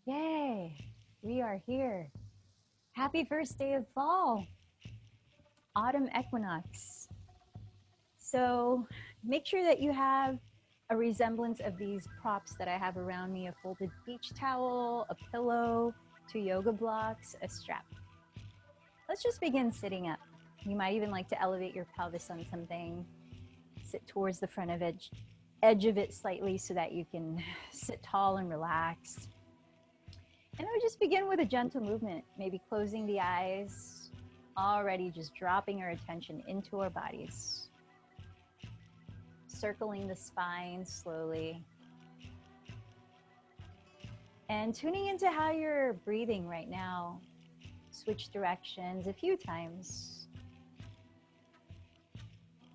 Yay, we are here. Happy first day of fall, autumn equinox. So make sure that you have a resemblance of these props that I have around me, a folded beach towel, a pillow, two yoga blocks, a strap. Let's just begin sitting up. You might even like to elevate your pelvis on something, sit towards the front of edge of it slightly so that you can sit tall and relaxed. And we just begin with a gentle movement, maybe closing the eyes, already just dropping our attention into our bodies, circling the spine slowly, and tuning into how you're breathing right now. Switch directions a few times.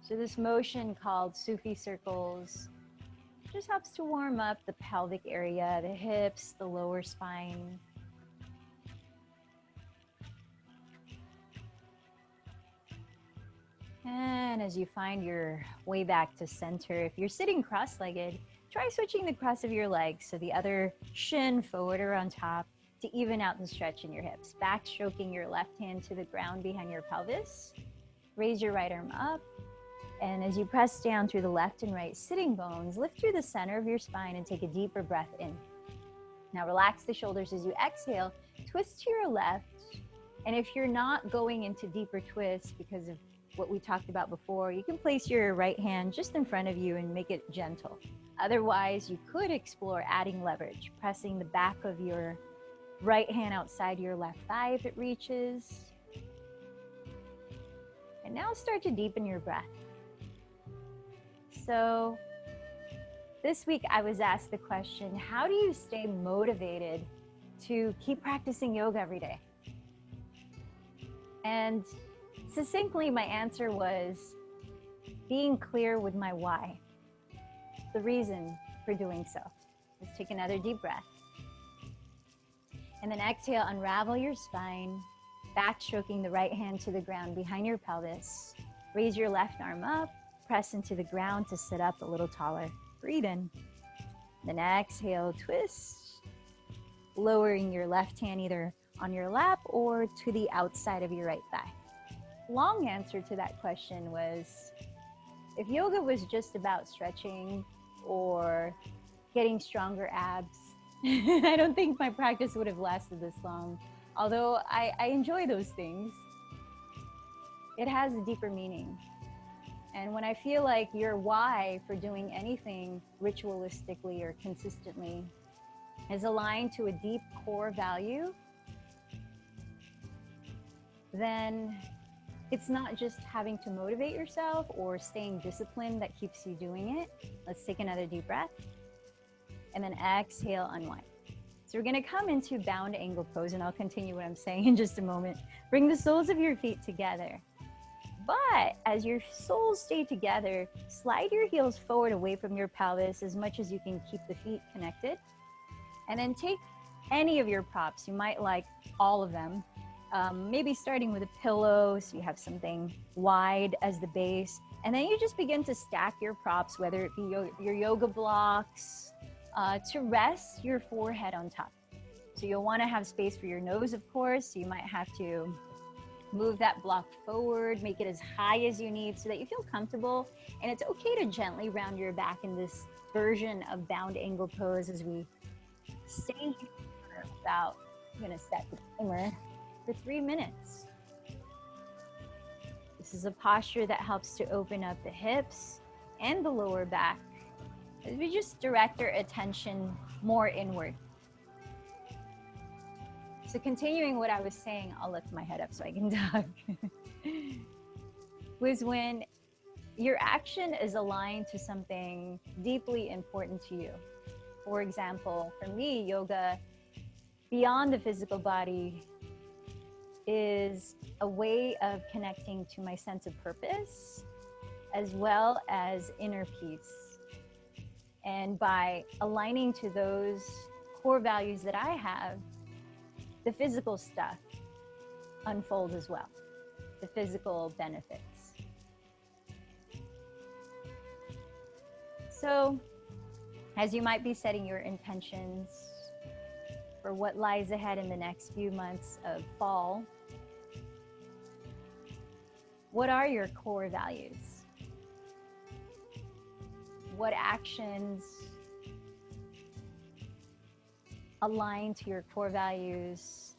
So this motion called Sufi circles just helps to warm up the pelvic area, the hips, the lower spine. And as you find your way back to center, if you're sitting cross-legged, try switching the cross of your legs so the other shin forward or on top to even out the stretch in your hips. Back stroking your left hand to the ground behind your pelvis. Raise your right arm up. And as you press down through the left and right sitting bones, lift through the center of your spine and take a deeper breath in. Now relax the shoulders as you exhale, twist to your left. And if you're not going into deeper twists because of what we talked about before, you can place your right hand just in front of you and make it gentle. Otherwise, you could explore adding leverage, pressing the back of your right hand outside your left thigh if it reaches. And now start to deepen your breath. So this week I was asked the question, how do you stay motivated to keep practicing yoga every day? And succinctly, my answer was being clear with my why, the reason for doing so. Let's take another deep breath. And then exhale, unravel your spine, back stroking the right hand to the ground behind your pelvis. Raise your left arm up, press into the ground to sit up a little taller. Breathe in. Then exhale, twist, lowering your left hand either on your lap or to the outside of your right thigh. Long answer to that question was, if yoga was just about stretching or getting stronger abs, I don't think my practice would have lasted this long. Although I enjoy those things, it has a deeper meaning. And when I feel like your why for doing anything ritualistically or consistently is aligned to a deep core value, then it's not just having to motivate yourself or staying disciplined that keeps you doing it. Let's take another deep breath. And then exhale, unwind. So we're gonna come into bound angle pose, and I'll continue what I'm saying in just a moment. Bring the soles of your feet together. But as your soles stay together, slide your heels forward away from your pelvis as much as you can keep the feet connected. And then take any of your props. You might like all of them. Maybe starting with a pillow so you have something wide as the base. And then you just begin to stack your props, whether it be your yoga blocks, to rest your forehead on top. So you'll want to have space for your nose, of course. So you might have to move that block forward, make it as high as you need so that you feel comfortable. And it's okay to gently round your back in this version of bound angle pose as we stay here for about, I'm gonna set the timer for 3 minutes. This is a posture that helps to open up the hips and the lower back as we just direct our attention more inward. So continuing what I was saying, I'll lift my head up so I can talk, was when your action is aligned to something deeply important to you. For example, for me, yoga, beyond the physical body, is a way of connecting to my sense of purpose, as well as inner peace. And by aligning to those core values that I have, the physical stuff unfolds as well, the physical benefits. So as you might be setting your intentions, for what lies ahead in the next few months of fall. What are your core values? What actions align to your core values?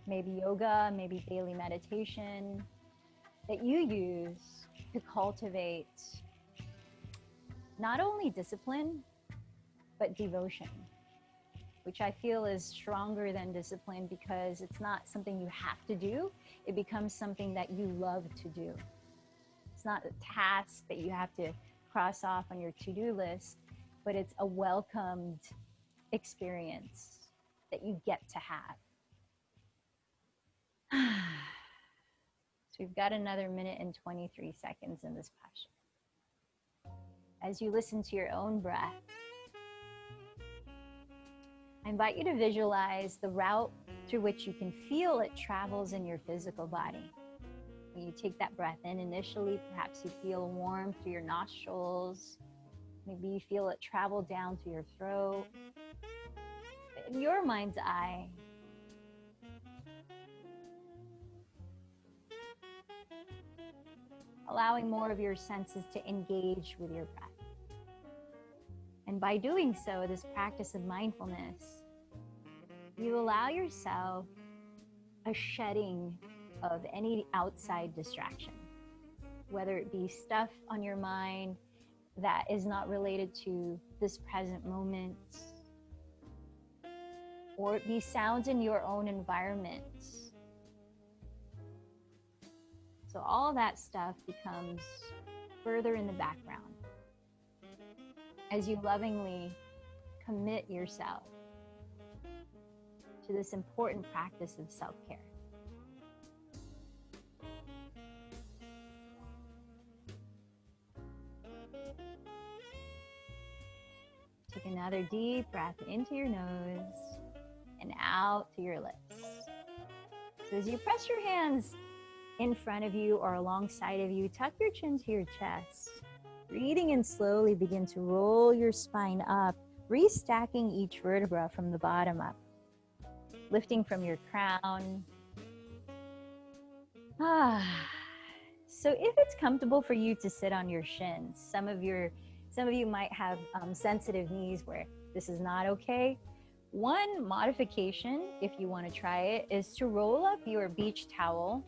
Maybe yoga, maybe daily meditation that you use to cultivate not only discipline, but devotion, which I feel is stronger than discipline because it's not something you have to do. It becomes something that you love to do. It's not a task that you have to cross off on your to-do list, but it's a welcomed experience that you get to have. So we've got another minute and 23 seconds in this posture. As you listen to your own breath, I invite you to visualize the route through which you can feel it travels in your physical body. When you take that breath in initially, perhaps you feel warm through your nostrils. Maybe you feel it travel down to your throat. But in your mind's eye, allowing more of your senses to engage with your breath. And by doing so, this practice of mindfulness, you allow yourself a shedding of any outside distraction, whether it be stuff on your mind that is not related to this present moment, or it be sounds in your own environment. So all that stuff becomes further in the background as you lovingly commit yourself to this important practice of self-care. Take another deep breath into your nose and out through your lips. So as you press your hands in front of you or alongside of you, tuck your chin to your chest. Breathing in slowly, begin to roll your spine up, restacking each vertebra from the bottom up. Lifting from your crown. So if it's comfortable for you to sit on your shins, some of you might have sensitive knees where this is not okay. One modification, if you want to try it, is to roll up your beach towel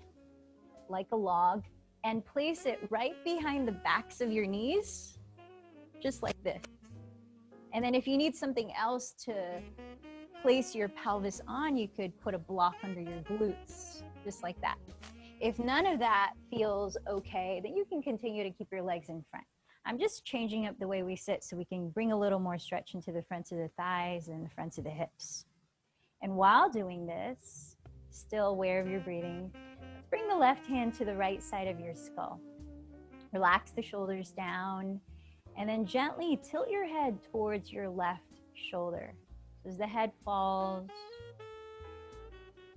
like a log and place it right behind the backs of your knees, just like this. And then if you need something else to place your pelvis on, you could put a block under your glutes, just like that. If none of that feels okay, then you can continue to keep your legs in front. I'm just changing up the way we sit so we can bring a little more stretch into the fronts of the thighs and the fronts of the hips. And while doing this, still aware of your breathing, bring the left hand to the right side of your skull. Relax the shoulders down, and then gently tilt your head towards your left shoulder. As the head falls,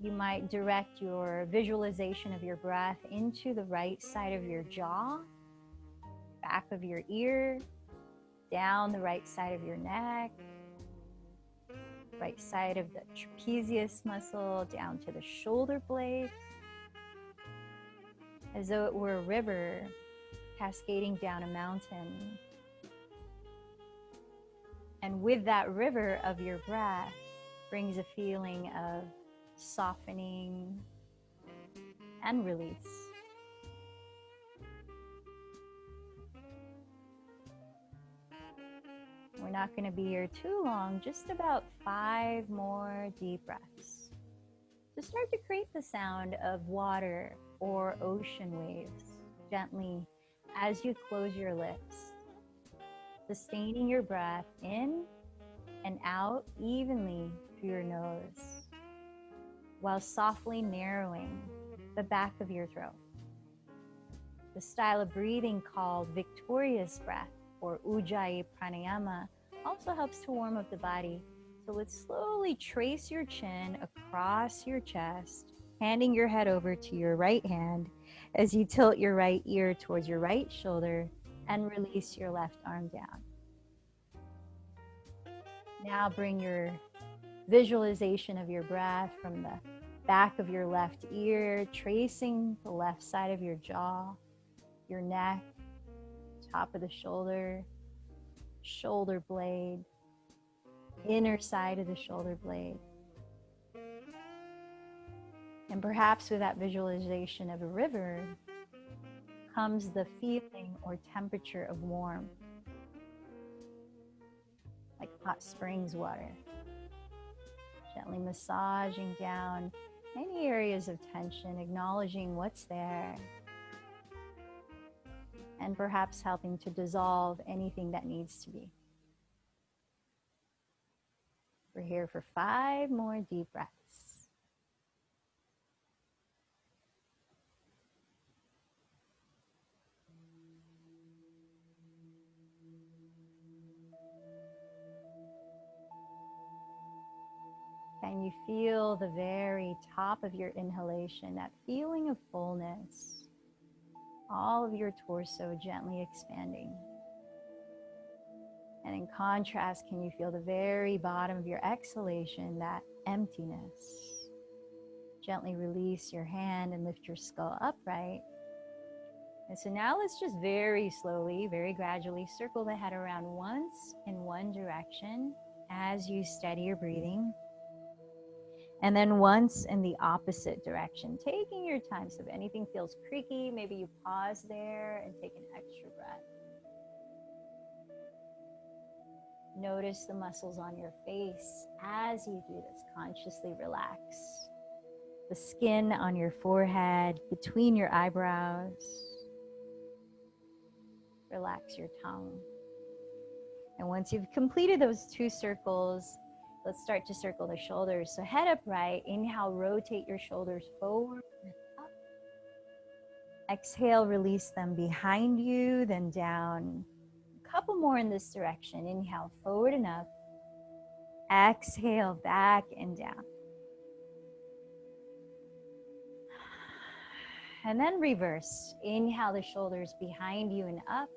you might direct your visualization of your breath into the right side of your jaw, back of your ear, down the right side of your neck, right side of the trapezius muscle, down to the shoulder blade, as though it were a river cascading down a mountain. And with that river of your breath brings a feeling of softening and release. We're not going to be here too long, just about 5 more deep breaths. So start to create the sound of water or ocean waves gently as you close your lips, sustaining your breath in and out evenly through your nose, while softly narrowing the back of your throat. The style of breathing called victorious breath or Ujjayi pranayama also helps to warm up the body. So let's slowly trace your chin across your chest, handing your head over to your right hand as you tilt your right ear towards your right shoulder and release your left arm down. Now bring your visualization of your breath from the back of your left ear, tracing the left side of your jaw, your neck, top of the shoulder, shoulder blade, inner side of the shoulder blade. And perhaps with that visualization of a river comes the feeling or temperature of warmth, like hot springs water, gently massaging down any areas of tension, acknowledging what's there, and perhaps helping to dissolve anything that needs to be. We're here for 5 more deep breaths. Can you feel the very top of your inhalation, that feeling of fullness, all of your torso gently expanding? And in contrast, can you feel the very bottom of your exhalation, that emptiness? Gently release your hand and lift your skull upright. And so now let's just very slowly, very gradually circle the head around once in one direction as you steady your breathing. And then once in the opposite direction, taking your time. So if anything feels creaky, maybe you pause there and take an extra breath. Notice the muscles on your face as you do this. Consciously relax the skin on your forehead, between your eyebrows. Relax your tongue. And once you've completed those 2 circles, let's start to circle the shoulders. So head upright, inhale, rotate your shoulders forward and up. Exhale, release them behind you, then down. A couple more in this direction. Inhale, forward and up. Exhale, back and down. And then reverse. Inhale the shoulders behind you and up.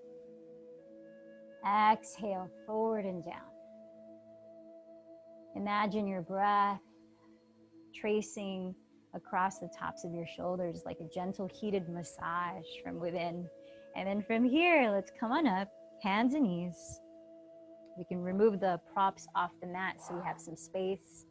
Exhale, forward and down. Imagine your breath tracing across the tops of your shoulders like a gentle heated massage from within. And then from here, let's come on up, hands and knees. We can remove the props off the mat so we have some space.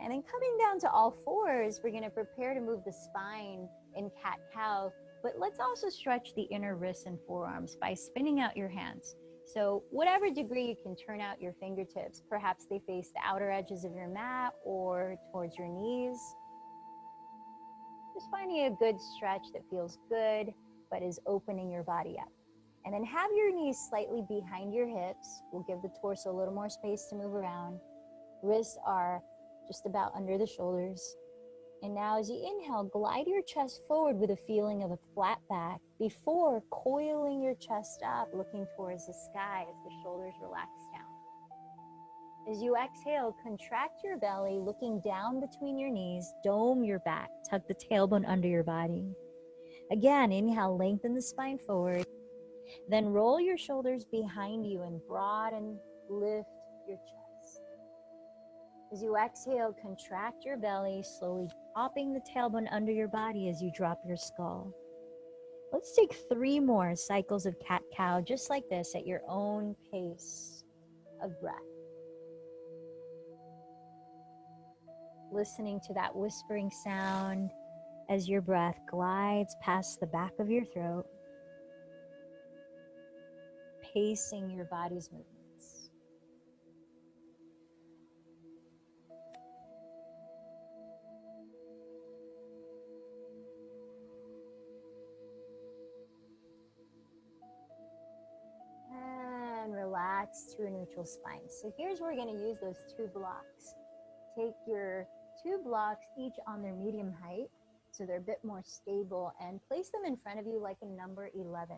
And then coming down to all fours, we're gonna prepare to move the spine in cat-cow, but let's also stretch the inner wrists and forearms by spinning out your hands. So whatever degree you can turn out your fingertips, perhaps they face the outer edges of your mat or towards your knees. Just finding a good stretch that feels good, but is opening your body up. And then have your knees slightly behind your hips. We'll give the torso a little more space to move around. Wrists are just about under the shoulders. And now as you inhale, glide your chest forward with a feeling of a flat back before coiling your chest up, looking towards the sky as the shoulders relax down. As you exhale, contract your belly, looking down between your knees, dome your back, tuck the tailbone under your body. Again, inhale, lengthen the spine forward. Then roll your shoulders behind you and broaden, lift your chest. As you exhale, contract your belly, slowly dropping the tailbone under your body as you drop your skull. Let's take 3 more cycles of cat-cow, just like this, at your own pace of breath. Listening to that whispering sound as your breath glides past the back of your throat, pacing your body's movements. And relax to a neutral spine. So here's where we're going to use those 2 blocks. Take your 2 blocks, each on their medium height, so they're a bit more stable, and place them in front of you like a number 11.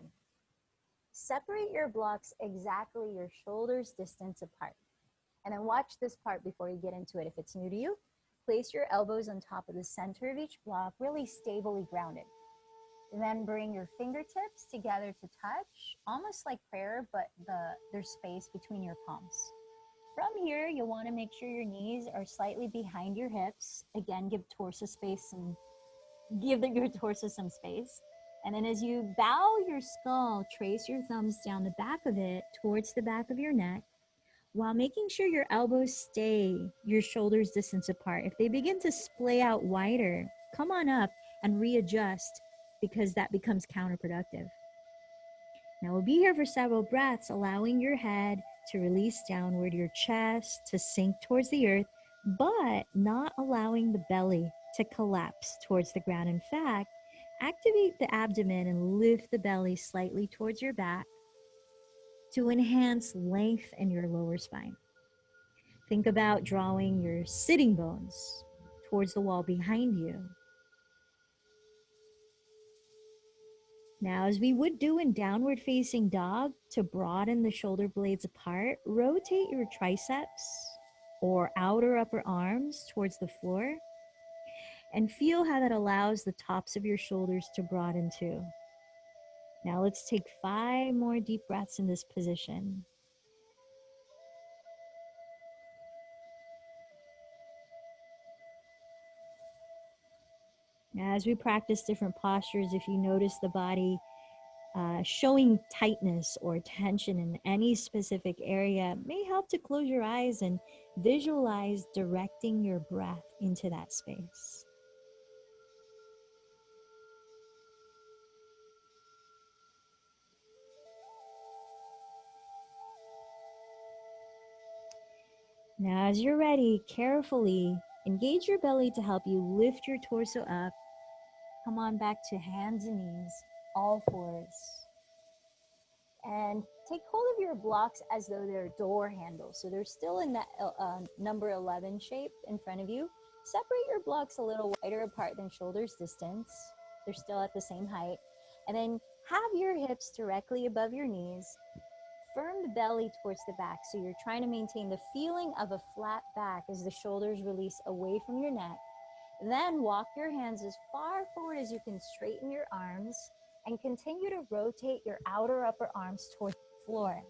Separate your blocks exactly your shoulders distance apart. And then watch this part before you get into it if it's new to you. Place your elbows on top of the center of each block, really stably grounded. And then bring your fingertips together to touch, almost like prayer, but there's space between your palms. From here, you'll want to make sure your knees are slightly behind your hips. Again, give torso space and give your torso some space. And then as you bow your skull, trace your thumbs down the back of it towards the back of your neck while making sure your elbows stay your shoulders distance apart. If they begin to splay out wider, come on up and readjust because that becomes counterproductive. Now we'll be here for several breaths, allowing your head to release downward, your chest to sink towards the earth, but not allowing the belly to collapse towards the ground. In fact, activate the abdomen and lift the belly slightly towards your back to enhance length in your lower spine. Think about drawing your sitting bones towards the wall behind you. Now, as we would do in downward facing dog, to broaden the shoulder blades apart, rotate your triceps or outer upper arms towards the floor and feel how that allows the tops of your shoulders to broaden too. Now let's take 5 more deep breaths in this position. Now, as we practice different postures, if you notice the body showing tightness or tension in any specific area, may help to close your eyes and visualize directing your breath into that space. Now, as you're ready, carefully engage your belly to help you lift your torso up. Come on back to hands and knees, all fours. And take hold of your blocks as though they're door handles. So they're still in that number 11 shape in front of you. Separate your blocks a little wider apart than shoulders distance. They're still at the same height. And then have your hips directly above your knees. Firm the belly towards the back. So you're trying to maintain the feeling of a flat back as the shoulders release away from your neck. Then walk your hands as far forward as you can, straighten your arms, and continue to rotate your outer upper arms towards the floor.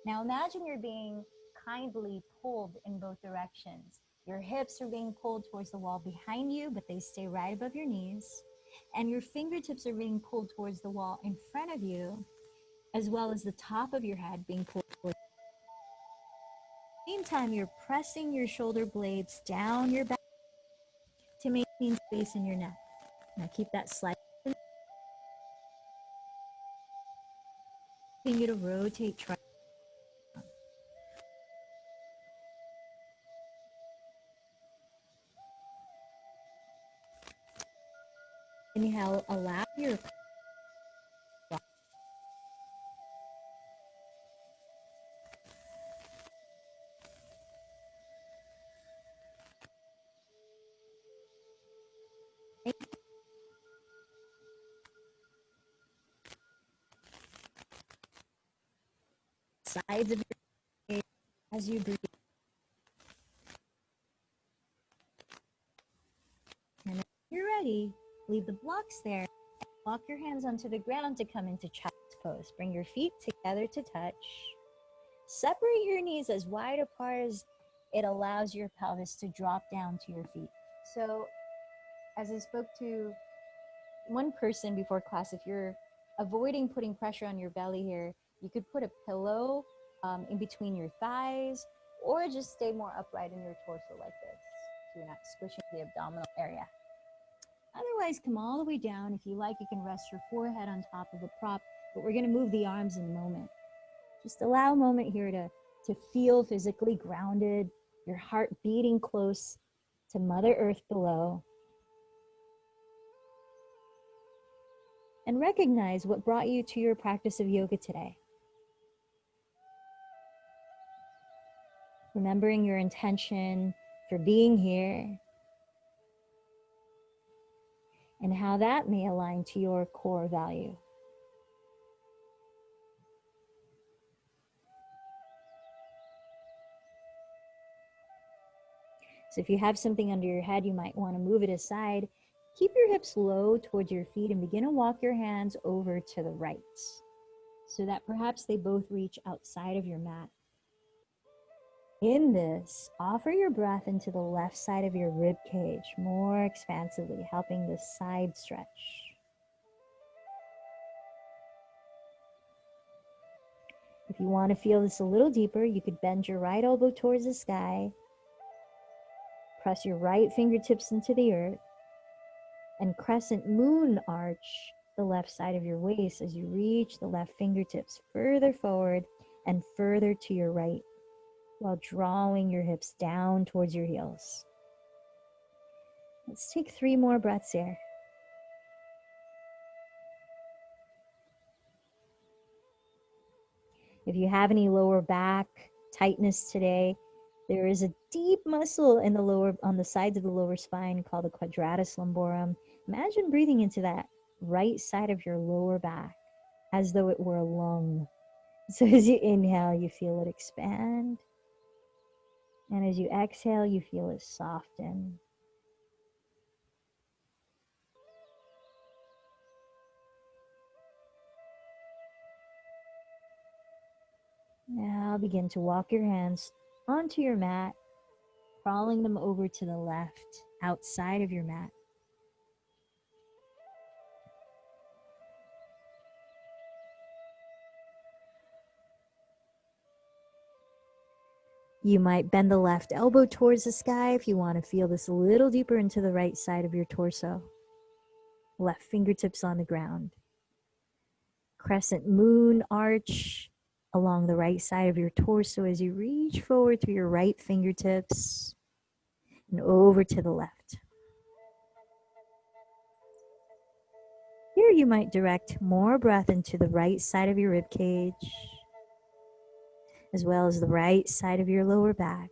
Now imagine you're being kindly pulled in both directions. Your hips are being pulled towards the wall behind you, but they stay right above your knees. And your fingertips are being pulled towards the wall in front of you, as well as the top of your head being pulled towards. At the same time, you're pressing your shoulder blades down your back to maintain space in your neck. Now keep that slight. Continue to rotate. Inhale, allow your sides of your head as you breathe. And if you're ready, leave the blocks there. Walk your hands onto the ground to come into child's pose. Bring your feet together to touch. Separate your knees as wide apart as it allows your pelvis to drop down to your feet. So, as I spoke to one person before class, if you're avoiding putting pressure on your belly here, you could put a pillow in between your thighs, or just stay more upright in your torso like this, so you're not squishing the abdominal area. Otherwise, come all the way down. If you like, you can rest your forehead on top of a prop, but we're going to move the arms in a moment. Just allow a moment here to feel physically grounded, your heart beating close to Mother Earth below. And recognize what brought you to your practice of yoga today. Remembering your intention for being here and how that may align to your core value. So if you have something under your head, you might want to move it aside. Keep your hips low towards your feet and begin to walk your hands over to the right so that perhaps they both reach outside of your mat. In this, offer your breath into the left side of your rib cage more expansively, helping the side stretch. If you want to feel this a little deeper, you could bend your right elbow towards the sky, press your right fingertips into the earth, and crescent moon arch the left side of your waist as you reach the left fingertips further forward and further to your right, while drawing your hips down towards your heels. Let's take 3 more breaths here. If you have any lower back tightness today, there is a deep muscle in the lower, on the sides of the lower spine called the quadratus lumborum. Imagine breathing into that right side of your lower back as though it were a lung. So as you inhale, you feel it expand. And as you exhale, you feel it soften. Now begin to walk your hands onto your mat, crawling them over to the left, outside of your mat. You might bend the left elbow towards the sky if you want to feel this a little deeper into the right side of your torso. Left fingertips on the ground. Crescent moon arch along the right side of your torso as you reach forward through your right fingertips and over to the left. Here you might direct more breath into the right side of your rib cage, as well as the right side of your lower back.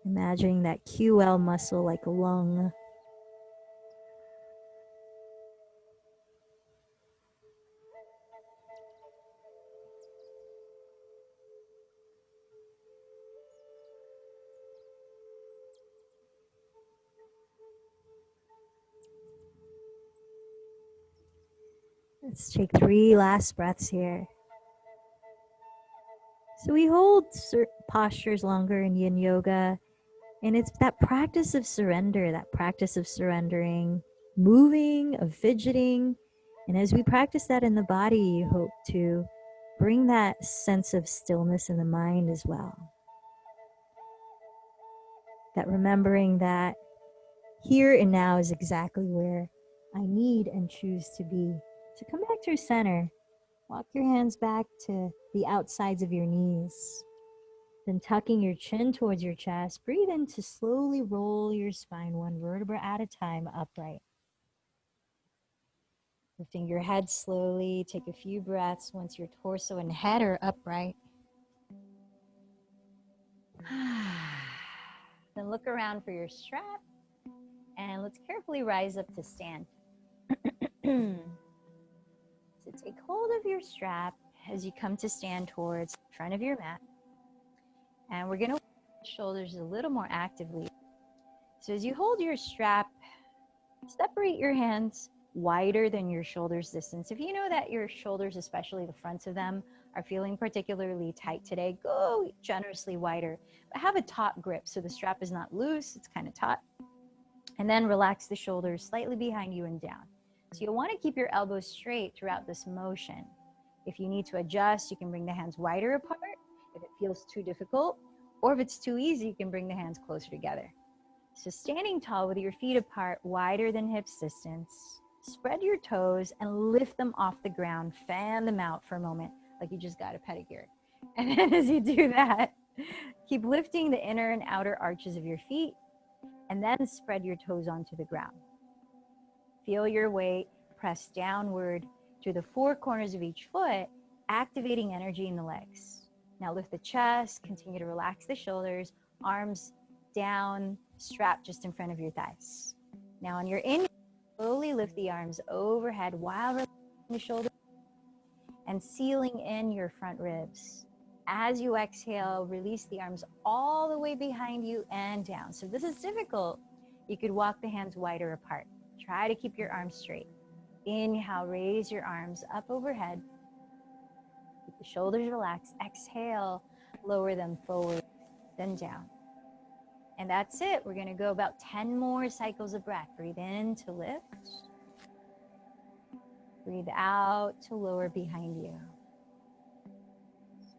Imagining that QL muscle like a lung. Let's take 3 last breaths here. So we hold postures longer in yin yoga, and it's that practice of surrender, that practice of surrendering, moving, of fidgeting. And as we practice that in the body, you hope to bring that sense of stillness in the mind as well. That remembering that here and now is exactly where I need and choose to be. So come back to center. Walk your hands back to the outsides of your knees. Then tucking your chin towards your chest, breathe in to slowly roll your spine 1 vertebra at a time upright. Lifting your head slowly, take a few breaths once your torso and head are upright. Then look around for your strap, and let's carefully rise up to stand. So take hold of your strap as you come to stand towards the front of your mat. And we're going to shoulders a little more actively. So as you hold your strap, separate your hands wider than your shoulders distance. If you know that your shoulders, especially the fronts of them, are feeling particularly tight today, go generously wider. But have a taut grip so the strap is not loose, it's kind of taut. And then relax the shoulders slightly behind you and down. So you'll want to keep your elbows straight throughout this motion. If you need to adjust, you can bring the hands wider apart if it feels too difficult, or if it's too easy, you can bring the hands closer together. So standing tall with your feet apart, wider than hips distance, spread your toes and lift them off the ground, fan them out for a moment like you just got a pedicure. And then as you do that, keep lifting the inner and outer arches of your feet, and then spread your toes onto the ground. Feel your weight press downward through the 4 corners of each foot, activating energy in the legs. Now lift the chest, continue to relax the shoulders, arms down, strap just in front of your thighs. Now on your inhale, slowly lift the arms overhead while relaxing the shoulders and sealing in your front ribs. As you exhale, release the arms all the way behind you and down. So if this is difficult, you could walk the hands wider apart. Try to keep your arms straight. Inhale, raise your arms up overhead. Keep The shoulders relax. Exhale, lower them forward, then down. And that's it. We're gonna go about 10 more cycles of breath. Breathe in to lift. Breathe out to lower behind you.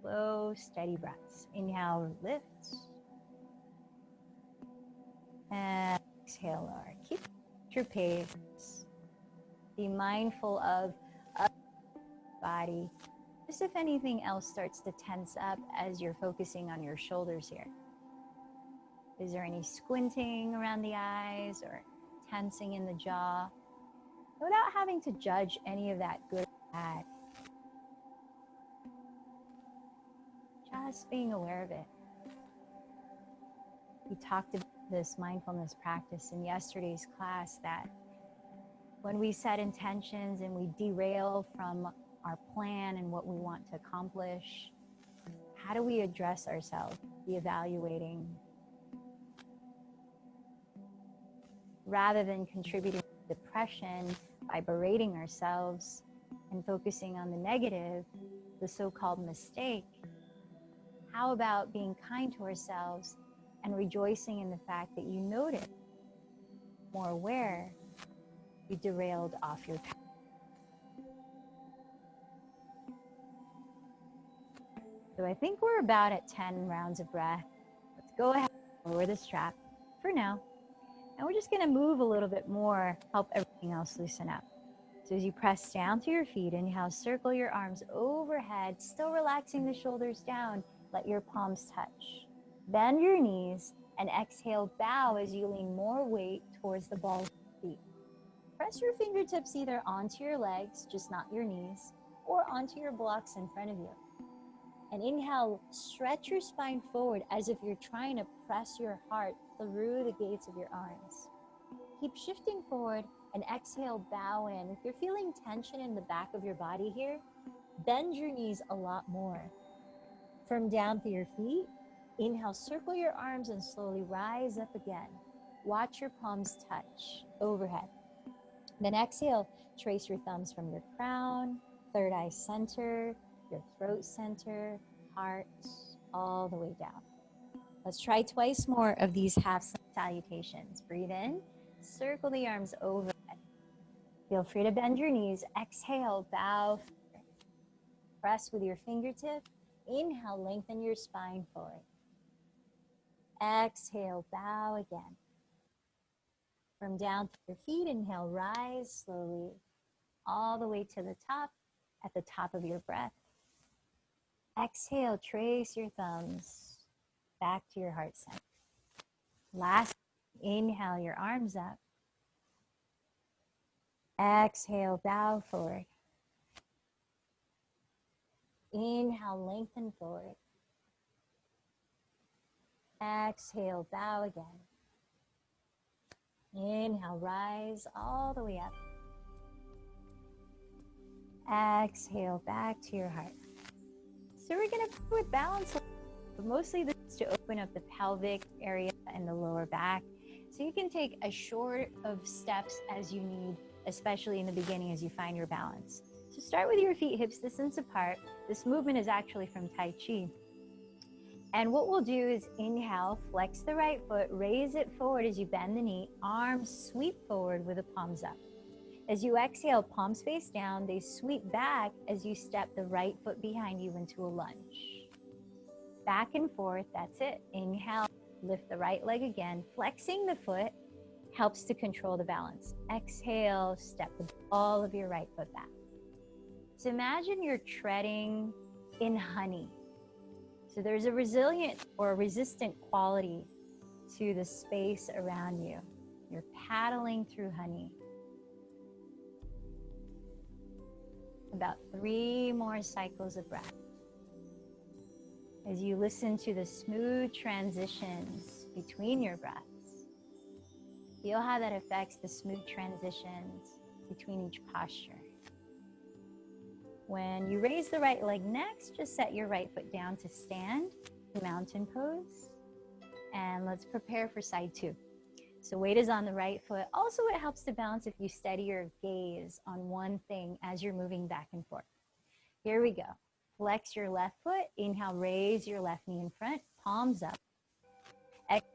Slow, steady breaths. Inhale, lift. And exhale, lower. Keep your pace. Be mindful of body. Just if anything else starts to tense up as you're focusing on your shoulders here. Is there any squinting around the eyes or tensing in the jaw? Without having to judge any of that good or bad. Just being aware of it. We talked about this mindfulness practice in yesterday's class, that when we set intentions and we derail from our plan and what we want to accomplish, how do we address ourselves, be evaluating, rather than contributing to depression by berating ourselves and focusing on the negative, the so-called mistake. How about being kind to ourselves and rejoicing in the fact that you noted, more aware, you derailed off your path. So I think we're about at 10 rounds of breath. Let's go ahead and lower the strap for now. And we're just gonna move a little bit more, help everything else loosen up. So as you press down to your feet, inhale, circle your arms overhead, still relaxing the shoulders down, let your palms touch. Bend your knees and exhale, bow as you lean more weight towards the balls of your feet. Press your fingertips either onto your legs, just not your knees, or onto your blocks in front of you. And inhale, stretch your spine forward as if you're trying to press your heart through the gates of your arms. Keep shifting forward and exhale, bow in. If you're feeling tension in the back of your body here, bend your knees a lot more. From down to your feet, inhale, circle your arms and slowly rise up again. Watch your palms touch overhead. Then exhale, trace your thumbs from your crown, third eye center, your throat center, heart, all the way down. Let's try twice more of these half salutations. Breathe in, circle the arms overhead. Feel free to bend your knees. Exhale, bow forward. Press with your fingertip. Inhale, lengthen your spine forward. Exhale, bow again. From down to your feet, inhale, rise slowly all the way to the top, at the top of your breath. Exhale, trace your thumbs back to your heart center. Last, inhale your arms up. Exhale, bow forward. Inhale, lengthen forward. Exhale, bow again. Inhale, rise all the way up. Exhale, back to your heart. So we're gonna play with balance, but mostly this is to open up the pelvic area and the lower back. So you can take as short of steps as you need, especially in the beginning as you find your balance. So start with your feet hips distance apart. This movement is actually from Tai Chi. And what we'll do is inhale, flex the right foot, raise it forward as you bend the knee, arms sweep forward with the palms up. As you exhale, palms face down, they sweep back as you step the right foot behind you into a lunge. Back and forth, that's it. Inhale, lift the right leg again. Flexing the foot helps to control the balance. Exhale, step the ball of your right foot back. So imagine you're treading in honey. So there's a resilient or resistant quality to the space around you. You're paddling through honey. About 3 more cycles of breath. As you listen to the smooth transitions between your breaths, feel how that affects the smooth transitions between each posture. When you raise the right leg next, just set your right foot down to stand, mountain pose, and let's prepare for side 2. So weight is on the right foot. Also, it helps to balance if you steady your gaze on one thing as you're moving back and forth. Here we go. Flex your left foot. Inhale, raise your left knee in front, palms up. Exhale,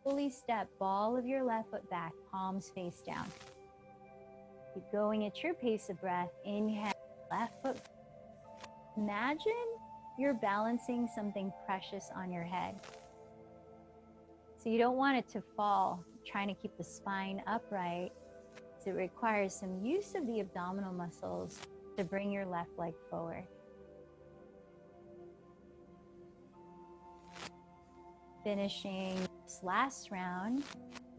fully step ball of your left foot back, palms face down. Keep going at your pace of breath. Inhale, left foot. Imagine you're balancing something precious on your head. So you don't want it to fall, trying to keep the spine upright. So it requires some use of the abdominal muscles to bring your left leg forward. Finishing this last round.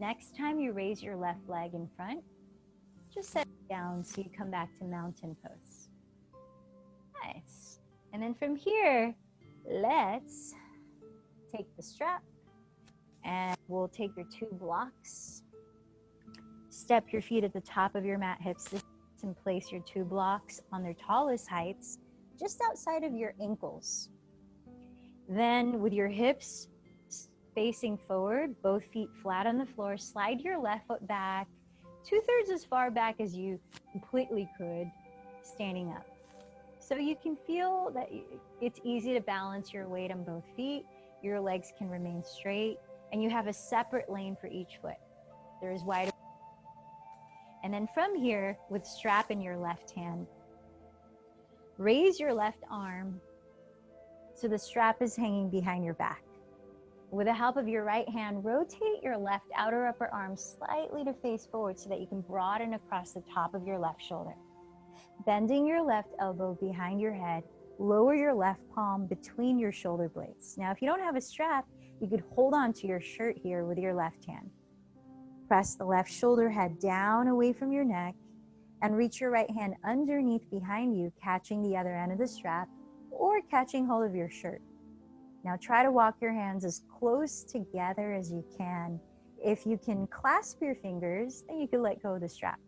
Next time you raise your left leg in front, just set it down so you come back to mountain pose. Nice. And then from here, let's take the strap and we'll take your 2 blocks. Step your feet at the top of your mat hips and place your 2 blocks on their tallest heights, just outside of your ankles. Then with your hips facing forward, both feet flat on the floor, slide your left foot back, 2/3 as far back as you completely could, standing up. So you can feel that it's easy to balance your weight on both feet, your legs can remain straight, and you have a separate lane for each foot. There is wide. And then from here, with strap in your left hand, raise your left arm so the strap is hanging behind your back. With the help of your right hand, rotate your left outer upper arm slightly to face forward so that you can broaden across the top of your left shoulder. Bending your left elbow behind your head, lower your left palm between your shoulder blades. Now, if you don't have a strap, you could hold on to your shirt here with your left hand. Press the left shoulder head down away from your neck and reach your right hand underneath behind you, catching the other end of the strap or catching hold of your shirt. Now try to walk your hands as close together as you can. If you can clasp your fingers, then you can let go of the strap.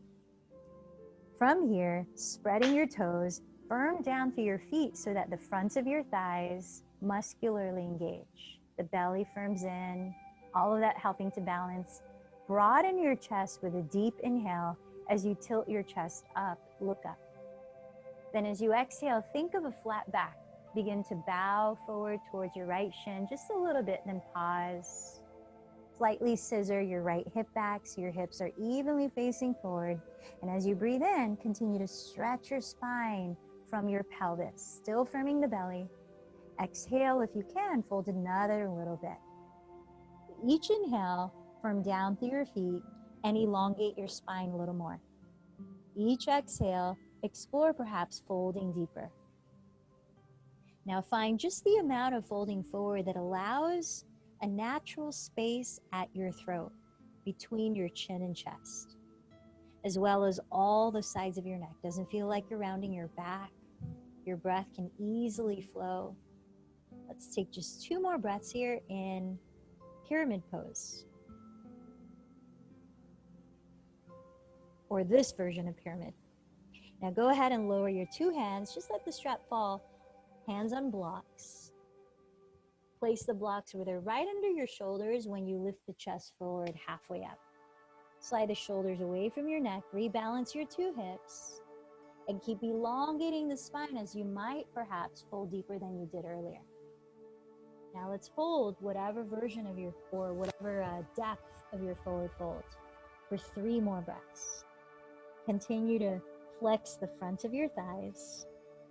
From here, spreading your toes, firm down through your feet so that the fronts of your thighs muscularly engage. The belly firms in, all of that helping to balance. Broaden your chest with a deep inhale as you tilt your chest up, look up. Then as you exhale, think of a flat back. Begin to bow forward towards your right shin just a little bit, then pause. Slightly scissor your right hip back so your hips are evenly facing forward. And as you breathe in, continue to stretch your spine from your pelvis, still firming the belly. Exhale, if you can, fold another little bit. Each inhale, firm down through your feet and elongate your spine a little more. Each exhale, explore perhaps folding deeper. Now find just the amount of folding forward that allows a natural space at your throat between your chin and chest, as well as all the sides of your neck. Doesn't feel like you're rounding your back. Your breath can easily flow. Let's take just 2 more breaths here in pyramid pose, or this version of pyramid. Now go ahead and lower your 2 hands. Just let the strap fall. Hands on blocks. Place the blocks where they're right under your shoulders when you lift the chest forward halfway up. Slide the shoulders away from your neck, rebalance your 2 hips, and keep elongating the spine as you might perhaps fold deeper than you did earlier. Now let's hold whatever version of your, or whatever depth of your forward fold for 3 more breaths. Continue to flex the front of your thighs,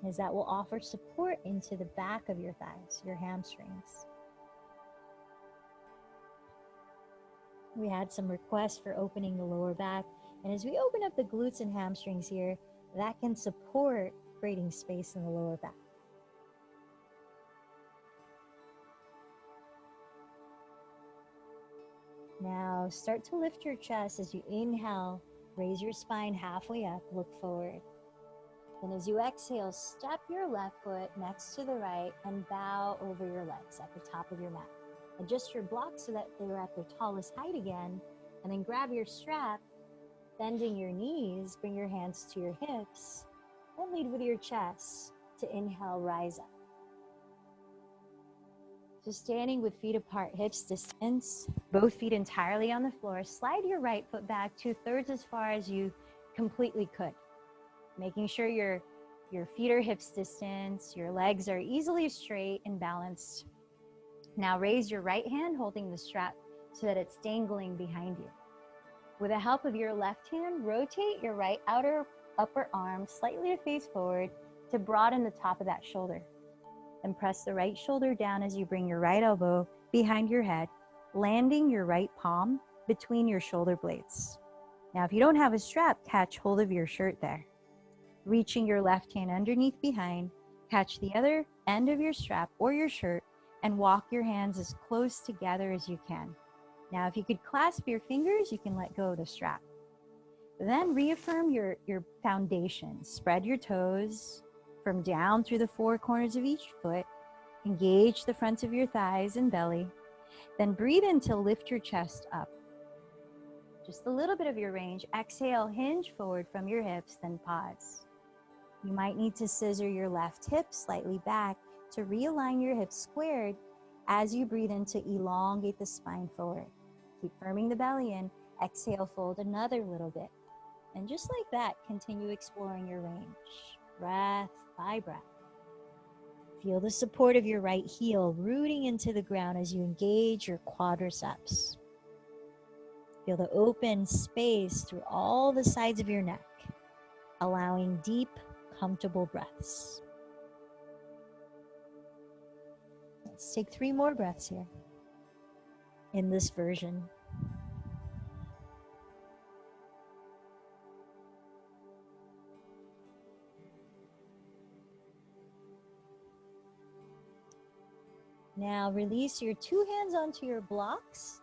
as that will offer support into the back of your thighs, your hamstrings. We had some requests for opening the lower back, and as we open up the glutes and hamstrings here, that can support creating space in the lower back. Now start to lift your chest as you inhale, raise your spine halfway up, look forward. Then as you exhale, step your left foot next to the right and bow over your legs at the top of your mat. Adjust your blocks so that they're at their tallest height again, and then grab your strap, bending your knees, bring your hands to your hips, then lead with your chest to inhale, rise up. So standing with feet apart, hips distance, both feet entirely on the floor, slide your right foot back 2/3 as far as you completely could. Making sure your Your feet are hips distance. Your legs are easily straight and balanced. Now raise your right hand holding the strap so that it's dangling behind you. With the help of your left hand, rotate your right upper arm slightly to face forward to broaden the top of that shoulder. Then press the right shoulder down as you bring your right elbow behind your head, landing your right palm between your shoulder blades. Now, if you don't have a strap, catch hold of your shirt there. Reaching your left hand underneath behind, catch the other end of your strap or your shirt and walk your hands as close together as you can. Now, if you could clasp your fingers, you can let go of the strap. Then reaffirm your foundation. Spread your toes from down through the four corners of each foot. Engage the fronts of your thighs and belly. Then breathe in to lift your chest up. Just a little bit of your range. Exhale, hinge forward from your hips, then pause. You might need to scissor your left hip slightly back to realign your hips squared as you breathe in to elongate the spine forward. Keep firming the belly in. Exhale, fold another little bit. And just like that, continue exploring your range, breath by breath. Feel the support of your right heel rooting into the ground as you engage your quadriceps. Feel the open space through all the sides of your neck, allowing deep, comfortable breaths. Let's take 3 more breaths here in this version. Now release your 2 hands onto your blocks.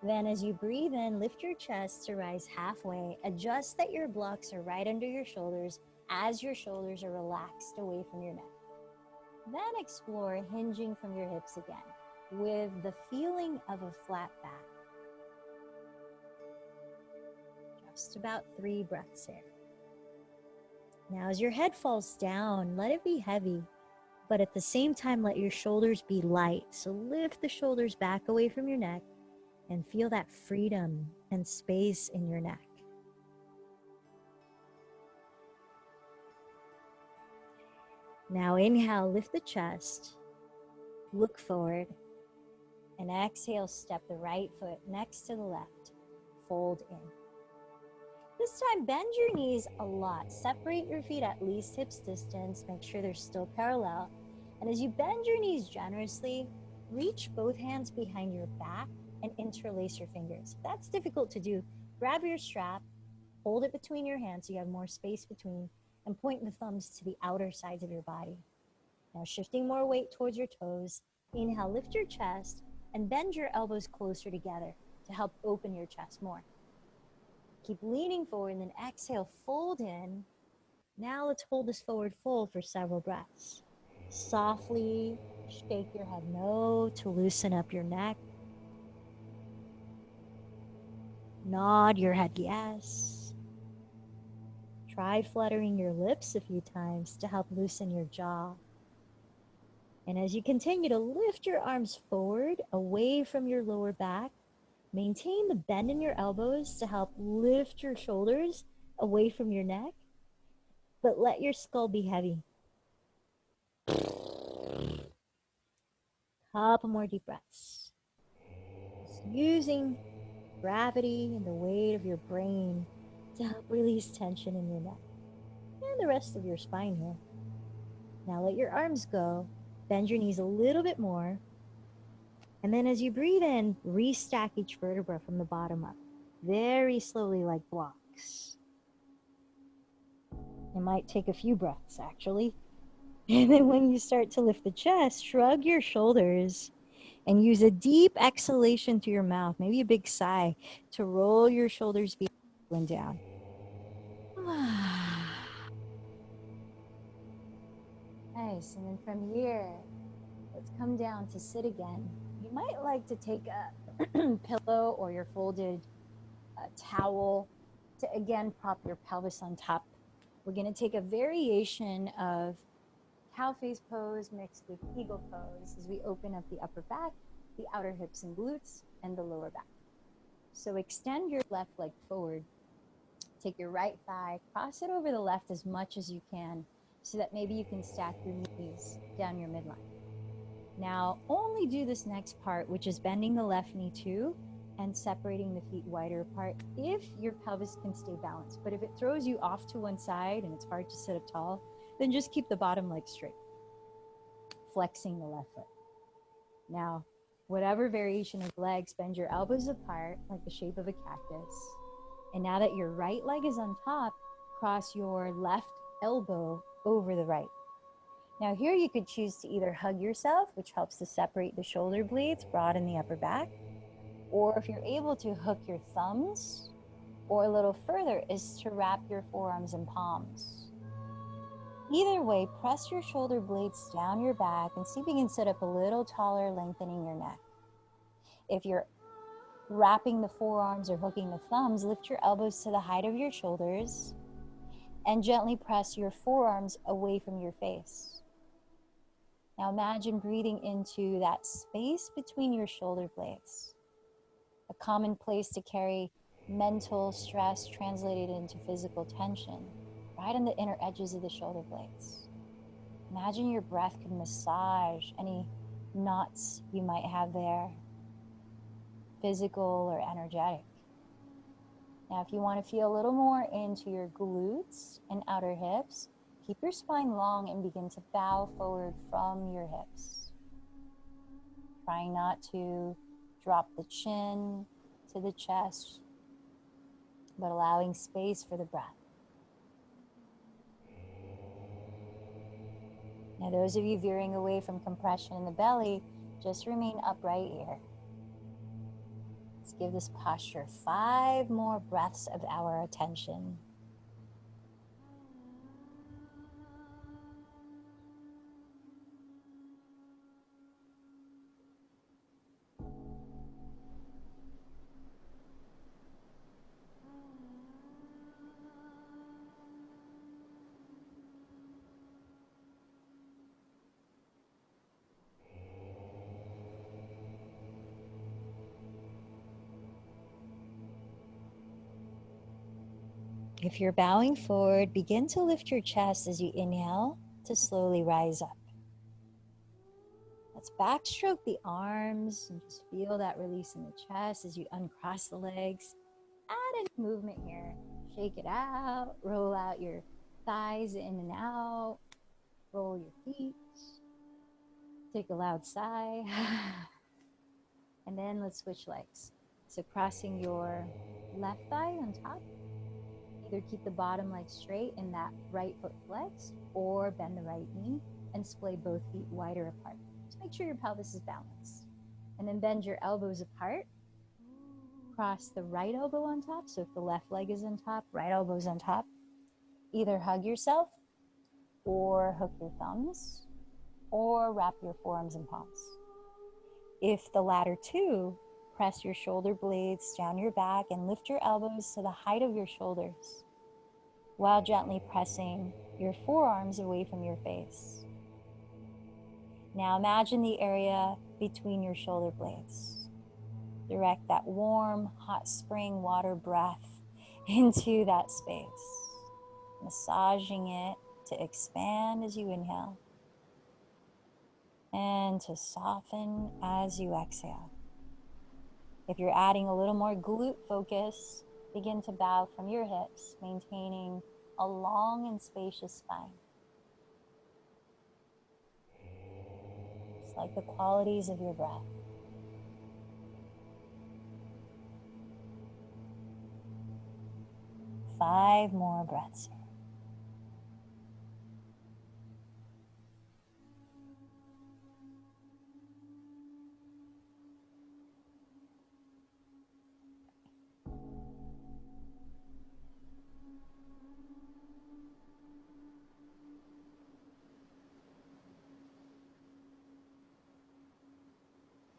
Then as you breathe in, lift your chest to rise halfway. Adjust that your blocks are right under your shoulders as your shoulders are relaxed away from your neck. Then explore hinging from your hips again with the feeling of a flat back. Just about 3 breaths here. Now as your head falls down, let it be heavy, but at the same time, let your shoulders be light. So lift the shoulders back away from your neck and feel that freedom and space in your neck. Now inhale, lift the chest, look forward, and exhale, step the right foot next to the left, fold in. This time, bend your knees a lot. Separate your feet at least hips distance. Make sure they're still parallel. And as you bend your knees generously, reach both hands behind your back and interlace your fingers. If that's difficult to do, grab your strap, hold it between your hands so you have more space between, and point the thumbs to the outer sides of your body. Now shifting more weight towards your toes, inhale, lift your chest, and bend your elbows closer together to help open your chest more. Keep leaning forward and then exhale, fold in. Now let's hold this forward fold for several breaths. Softly shake your head no to loosen up your neck. Nod your head yes. Try fluttering your lips a few times to help loosen your jaw. And as you continue to lift your arms forward away from your lower back, maintain the bend in your elbows to help lift your shoulders away from your neck, but let your skull be heavy. Couple more deep breaths. Just using gravity and the weight of your brain to help release tension in your neck and the rest of your spine here. Now let your arms go. Bend your knees a little bit more. And then as you breathe in, restack each vertebra from the bottom up, very slowly like blocks. It might take a few breaths, actually. And then when you start to lift the chest, shrug your shoulders and use a deep exhalation through your mouth, maybe a big sigh, to roll your shoulders back and down. Nice. And then from here, let's come down to sit again. You might like to take a pillow or your folded towel to again prop your pelvis on top. We're going to take a variation of cow face pose mixed with eagle pose as we open up the upper back, the outer hips and glutes, and the lower back. So extend your left leg forward. Take your right thigh, cross it over the left as much as you can, so that maybe you can stack your knees down your midline. Now, only do this next part, which is bending the left knee too and separating the feet wider apart if your pelvis can stay balanced. But if it throws you off to one side and it's hard to sit up tall, then just keep the bottom leg straight, flexing the left foot. Now, whatever variation of legs, bend your elbows apart like the shape of a cactus. And now that your right leg is on top, cross your left elbow over the right. Now here you could choose to either hug yourself, which helps to separate the shoulder blades, broaden the upper back, or if you're able to hook your thumbs, or a little further is to wrap your forearms in palms. Either way, press your shoulder blades down your back and see if you can sit up a little taller, lengthening your neck. If you're wrapping the forearms or hooking the thumbs, lift your elbows to the height of your shoulders and gently press your forearms away from your face. Now imagine breathing into that space between your shoulder blades, a common place to carry mental stress translated into physical tension, right on the inner edges of the shoulder blades. Imagine your breath can massage any knots you might have there, physical or energetic. Now, if you want to feel a little more into your glutes and outer hips, keep your spine long and begin to bow forward from your hips. Trying not to drop the chin to the chest, but allowing space for the breath. Now, those of you veering away from compression in the belly, just remain upright here. Let's give this posture 5 more breaths of our attention. If you're bowing forward, begin to lift your chest as you inhale to slowly rise up. Let's backstroke the arms and just feel that release in the chest as you uncross the legs. Add any movement here. Shake it out, roll out your thighs in and out, roll your feet, take a loud sigh, and then let's switch legs. So crossing your left thigh on top, either keep the bottom leg straight and that right foot flexed, or bend the right knee and splay both feet wider apart. Just make sure your pelvis is balanced. And then bend your elbows apart. Cross the right elbow on top. So if the left leg is on top, right elbow's on top. Either hug yourself or hook your thumbs or wrap your forearms in palms. If the latter two, press your shoulder blades down your back and lift your elbows to the height of your shoulders while gently pressing your forearms away from your face. Now imagine the area between your shoulder blades. Direct that warm, hot spring water breath into that space, massaging it to expand as you inhale and to soften as you exhale. If you're adding a little more glute focus, begin to bow from your hips, maintaining a long and spacious spine. Just like the qualities of your breath. Five more breaths here.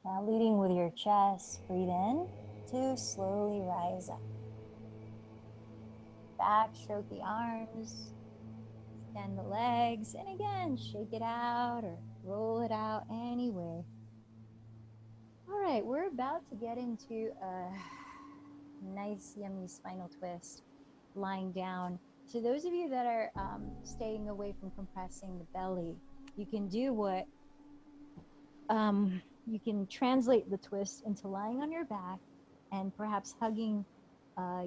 Now leading with your chest, breathe in to slowly rise up. Backstroke the arms, extend the legs, and again, shake it out or roll it out anyway. All right, we're about to get into a nice, yummy spinal twist, lying down. So those of you that are staying away from compressing the belly, you can do what you can translate the twist into lying on your back and perhaps hugging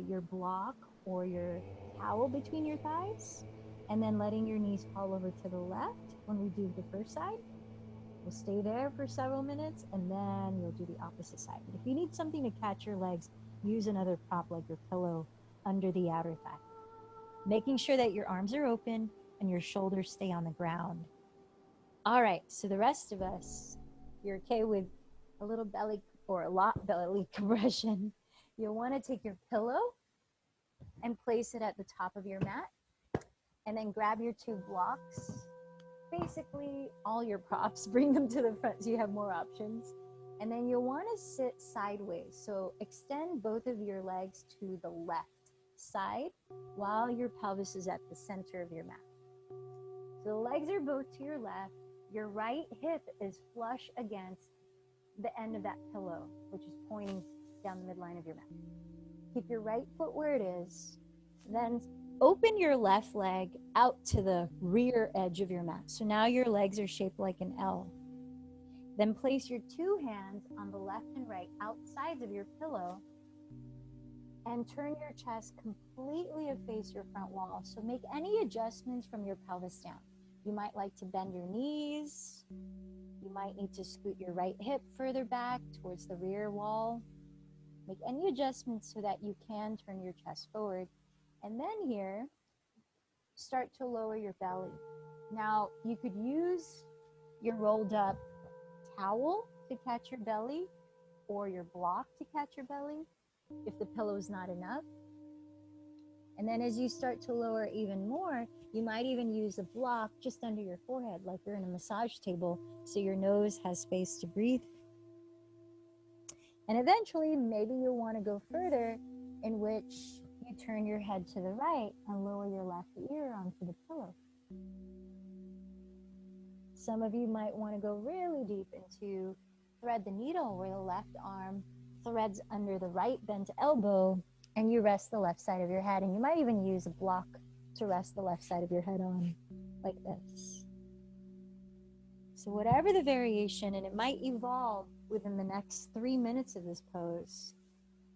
your block or your towel between your thighs, and then letting your knees fall over to the left when we do the first side. We'll stay there for several minutes, and then you'll do the opposite side. But if you need something to catch your legs, use another prop like your pillow under the outer thigh, making sure that your arms are open and your shoulders stay on the ground. All right, so the rest of us, you're okay with a little belly or a lot belly compression. You'll want to take your pillow and place it at the top of your mat, and then grab your two blocks, basically all your props, bring them to the front so you have more options. And then you'll want to sit sideways. So extend both of your legs to the left side while your pelvis is at the center of your mat. So the legs are both to your left. Your right hip is flush against the end of that pillow, which is pointing down the midline of your mat. Keep your right foot where it is. Then open your left leg out to the rear edge of your mat. So now your legs are shaped like an L. Then place your two hands on the left and right outsides of your pillow and turn your chest completely to face your front wall. So make any adjustments from your pelvis down. You might like to bend your knees. You might need to scoot your right hip further back towards the rear wall. Make any adjustments so that you can turn your chest forward. And then here, start to lower your belly. Now, you could use your rolled up towel to catch your belly, or your block to catch your belly if the pillow is not enough. And then as you start to lower even more, you might even use a block just under your forehead, like you're in a massage table, so your nose has space to breathe. And eventually, maybe you'll want to go further, in which you turn your head to the right and lower your left ear onto the pillow. Some of you might want to go really deep into thread the needle, where the left arm threads under the right bent elbow and you rest the left side of your head. And you might even use a block to rest the left side of your head on, like this. So whatever the variation, and it might evolve within the next 3 minutes of this pose,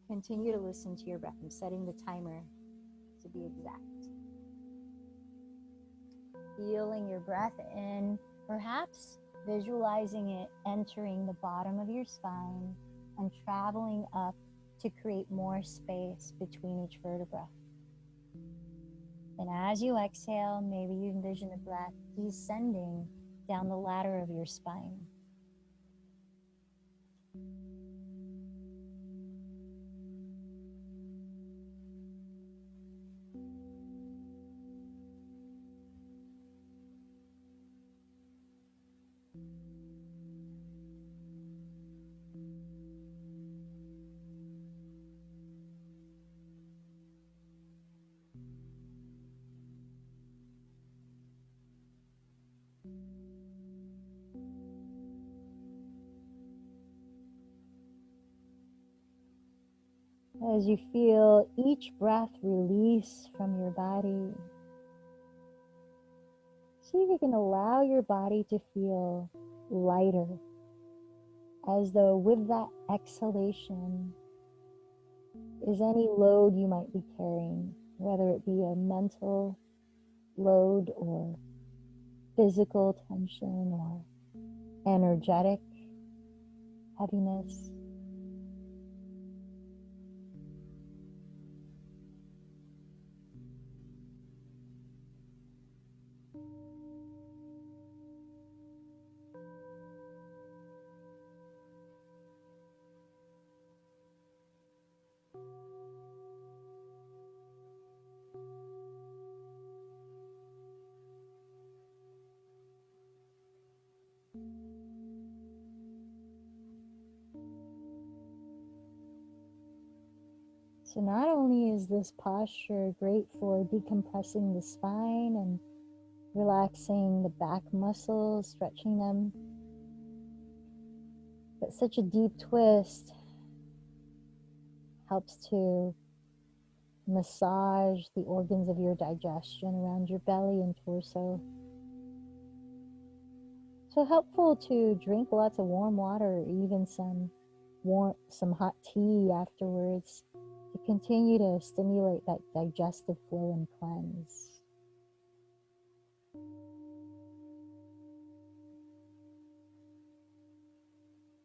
continue to listen to your breath. I'm setting the timer to be exact. Feeling your breath in, perhaps visualizing it entering the bottom of your spine and traveling up to create more space between each vertebra. And as you exhale, maybe you envision the breath descending down the ladder of your spine. As you feel each breath release from your body, see if you can allow your body to feel lighter, as though with that exhalation is any load you might be carrying, whether it be a mental load or physical tension or energetic heaviness. So not only is this posture great for decompressing the spine and relaxing the back muscles, stretching them, but such a deep twist helps to Massage the organs of your digestion around your belly and torso. So helpful to drink lots of warm water, or even some hot tea afterwards, to continue to stimulate that digestive flow and cleanse.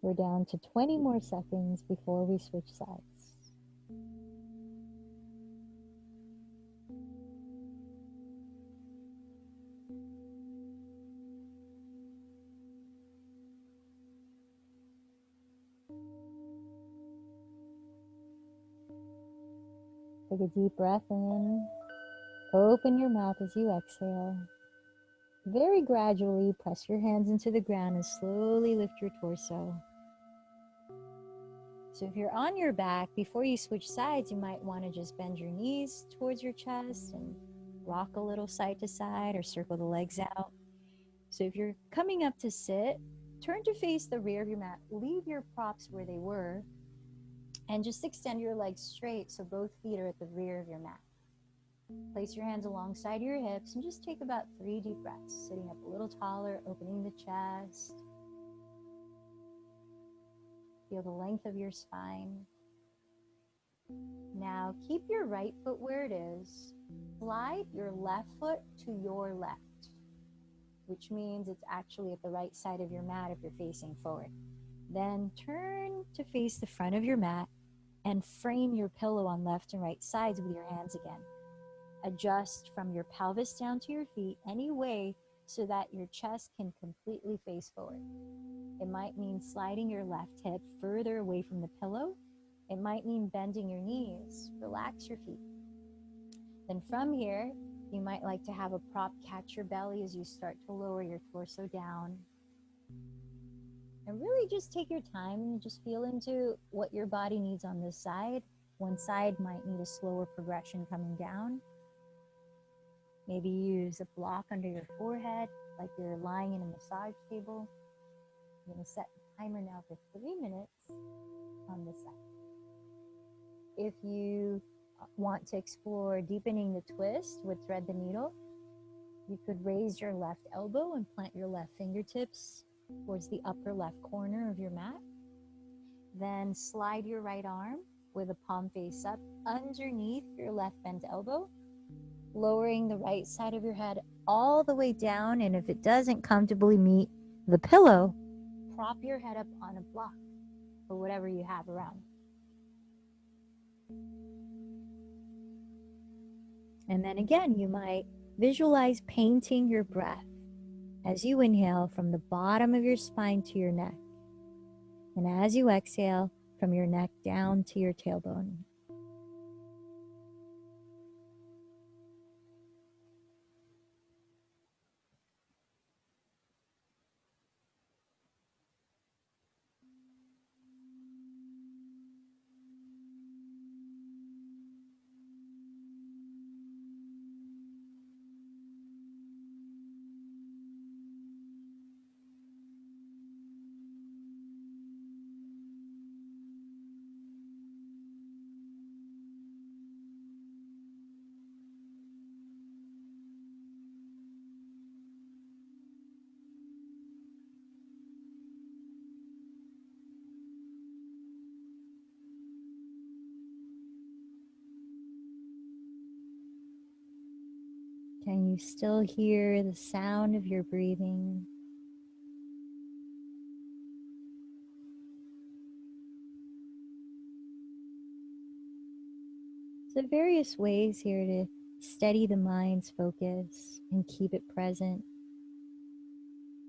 We're down to 20 more seconds before we switch sides. Take a deep breath in. Open your mouth as you exhale. Very gradually press your hands into the ground and slowly lift your torso. So if you're on your back, before you switch sides, you might want to just bend your knees towards your chest and rock a little side to side or circle the legs out. So if you're coming up to sit, turn to face the rear of your mat. Leave your props where they were and just extend your legs straight so both feet are at the rear of your mat. Place your hands alongside your hips and just take about 3 deep breaths, sitting up a little taller, opening the chest. Feel the length of your spine. Now keep your right foot where it is. Slide your left foot to your left, which means it's actually at the right side of your mat if you're facing forward. Then turn to face the front of your mat and frame your pillow on left and right sides with your hands again. Adjust from your pelvis down to your feet any way so that your chest can completely face forward. It might mean sliding your left hip further away from the pillow. It might mean bending your knees. Relax your feet. Then from here, you might like to have a prop catch your belly as you start to lower your torso down. And really just take your time and just feel into what your body needs on this side. One side might need a slower progression coming down. Maybe use a block under your forehead like you're lying in a massage table. I'm going to set the timer now for 3 minutes on this side. If you want to explore deepening the twist with thread the needle, you could raise your left elbow and plant your left fingertips towards the upper left corner of your mat. Then slide your right arm with a palm face up underneath your left bent elbow, lowering the right side of your head all the way down. And if it doesn't comfortably meet the pillow, prop your head up on a block or whatever you have around. And then again, you might visualize painting your breath as you inhale from the bottom of your spine to your neck. And as you exhale, from your neck down to your tailbone. Can you still hear the sound of your breathing? So various ways here to steady the mind's focus and keep it present.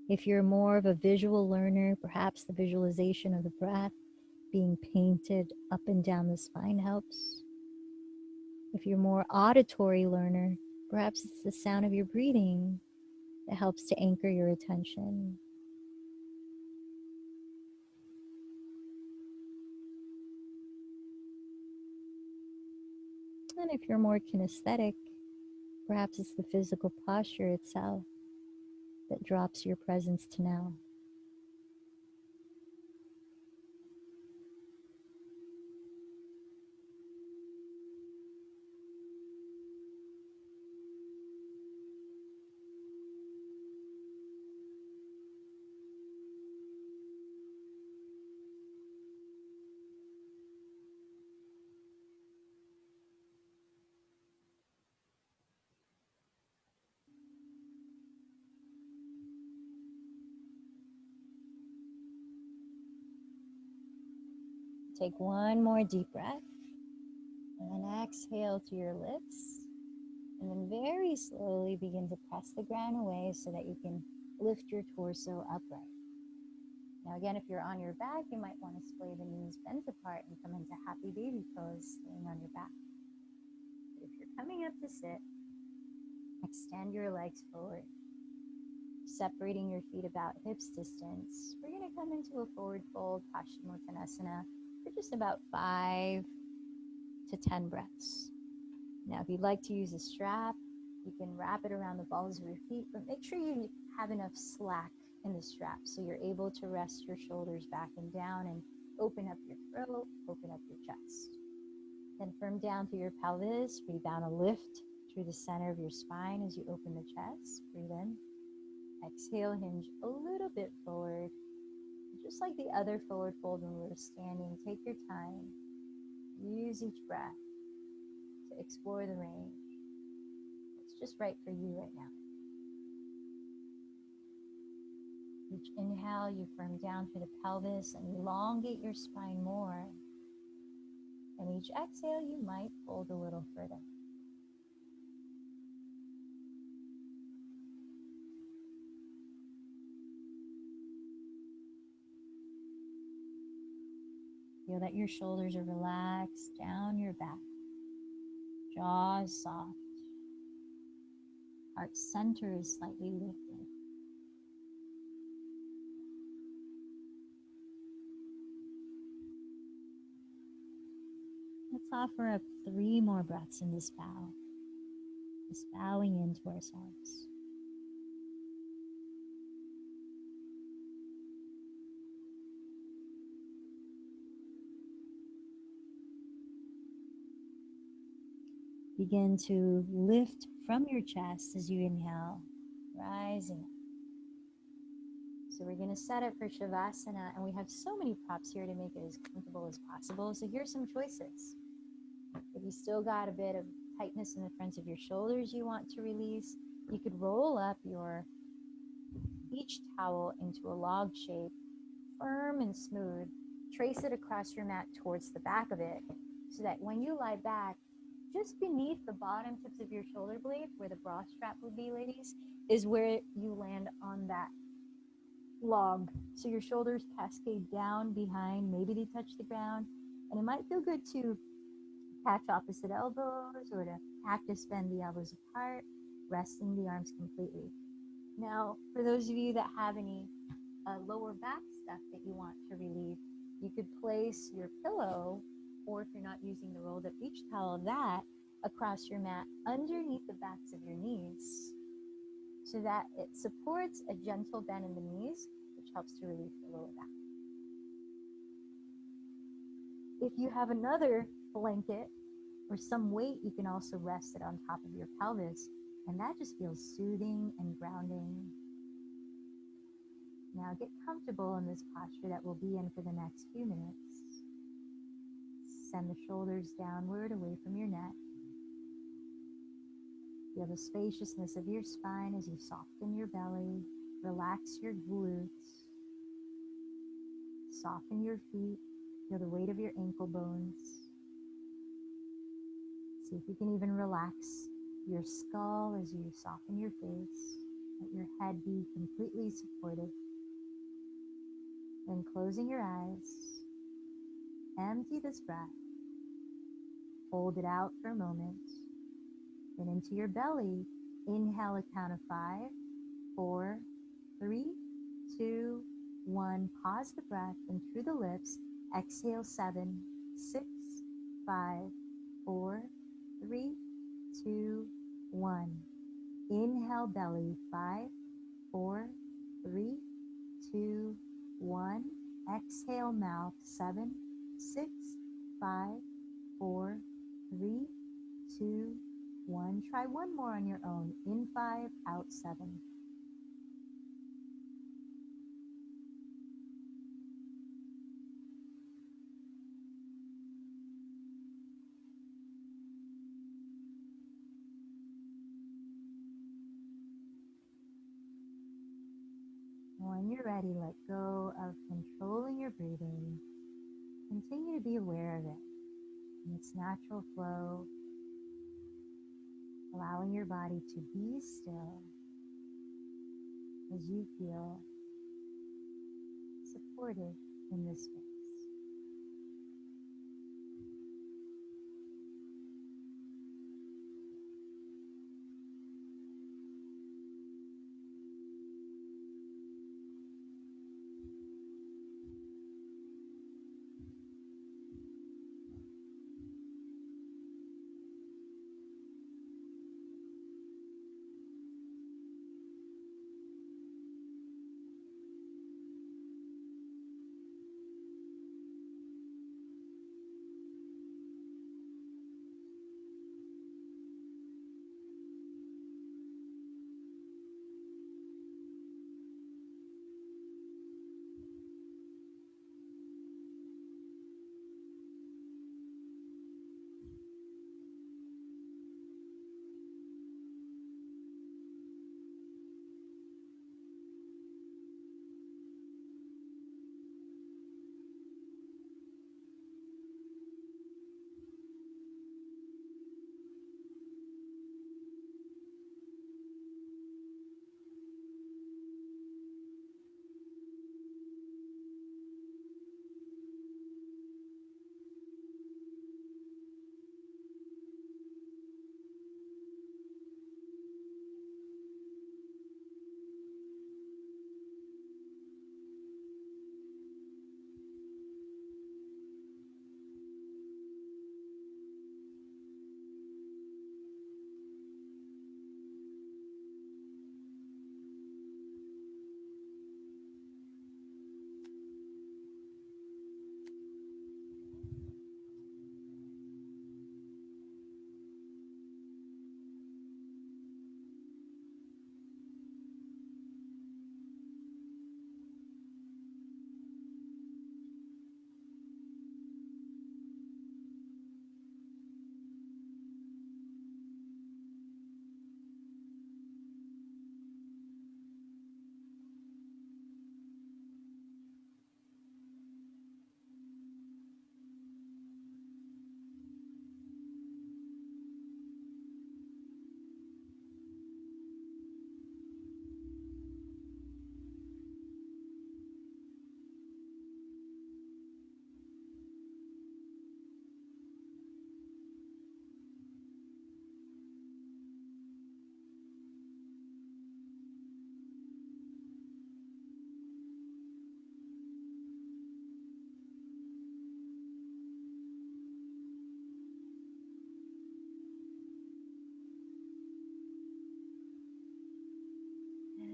If you're more of a visual learner, perhaps the visualization of the breath being painted up and down the spine helps. If you're more auditory learner, perhaps it's the sound of your breathing that helps to anchor your attention. And if you're more kinesthetic, perhaps it's the physical posture itself that drops your presence to now. take one more deep breath. And then exhale to your lips. And then very slowly begin to press the ground away so that you can lift your torso upright. Now again, if you're on your back, you might want to splay the knees bent apart and come into happy baby pose, laying on your back. If you're coming up to sit, extend your legs forward, separating your feet about hips distance. We're going to come into a forward fold, Paschimottanasana, for just about 5 to 10 breaths. Now, if you'd like to use a strap, you can wrap it around the balls of your feet, but make sure you have enough slack in the strap so you're able to rest your shoulders back and down and open up your throat, open up your chest. Then firm down through your pelvis, breathe down a lift through the center of your spine as you open the chest. Breathe in. Exhale, hinge a little bit forward. Just like the other forward fold when we were standing, take your time. Use each breath to explore the range. It's just right for you right now. Each inhale, you firm down through the pelvis and elongate your spine more. And each exhale, you might fold a little further. Feel that your shoulders are relaxed down your back. Jaw is soft. Heart center is slightly lifted. Let's offer up 3 more breaths in this bow. Just bowing into ourselves. Begin to lift from your chest as you inhale, rising up. So we're going to set up for Shavasana, and we have so many props here to make it as comfortable as possible. So here's some choices. If you still got a bit of tightness in the fronts of your shoulders you want to release, you could roll up your beach towel into a log shape, firm and smooth. Trace it across your mat towards the back of it so that when you lie back, just beneath the bottom tips of your shoulder blades, where the bra strap would be, ladies, is where you land on that log. So your shoulders cascade down behind, maybe they touch the ground, and it might feel good to catch opposite elbows or to cactus bend the elbows apart, resting the arms completely. Now, for those of you that have any lower back stuff that you want to relieve, you could place your pillow, or if you're not using the rolled up beach towel, that across your mat underneath the backs of your knees so that it supports a gentle bend in the knees, which helps to relieve the lower back. If you have another blanket or some weight, you can also rest it on top of your pelvis, and that just feels soothing and grounding. Now get comfortable in this posture that we'll be in for the next few minutes. Send the shoulders downward away from your neck. Feel the spaciousness of your spine as you soften your belly, relax your glutes, soften your feet, feel the weight of your ankle bones. See if you can even relax your skull as you soften your face, let your head be completely supported. Then closing your eyes, empty this breath, hold it out for a moment, then into your belly, inhale a count of 5, 4, 3, 2, 1, pause the breath, and through the lips, exhale 7, 6, 5, 4, 3, 2, 1. Inhale belly, 5, 4, 3, 2, 1. Exhale mouth, 7, 6, 5, 4, 3, 2, 1. Try one more on your own. In 5, out 7. When you're ready, let go of controlling your breathing Continue to be aware of it in its natural flow, allowing your body to be still as you feel supported in this space.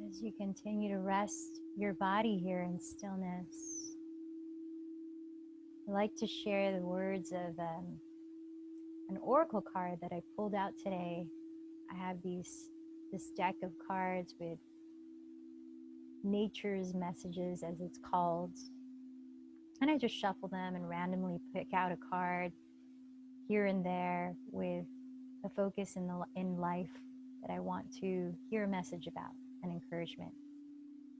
As you continue to rest your body here in stillness, I'd like to share the words of an oracle card that I pulled out today. I have this deck of cards with nature's messages, as it's called, and I just shuffle them and randomly pick out a card here and there with a focus in life that I want to hear a message about, an encouragement.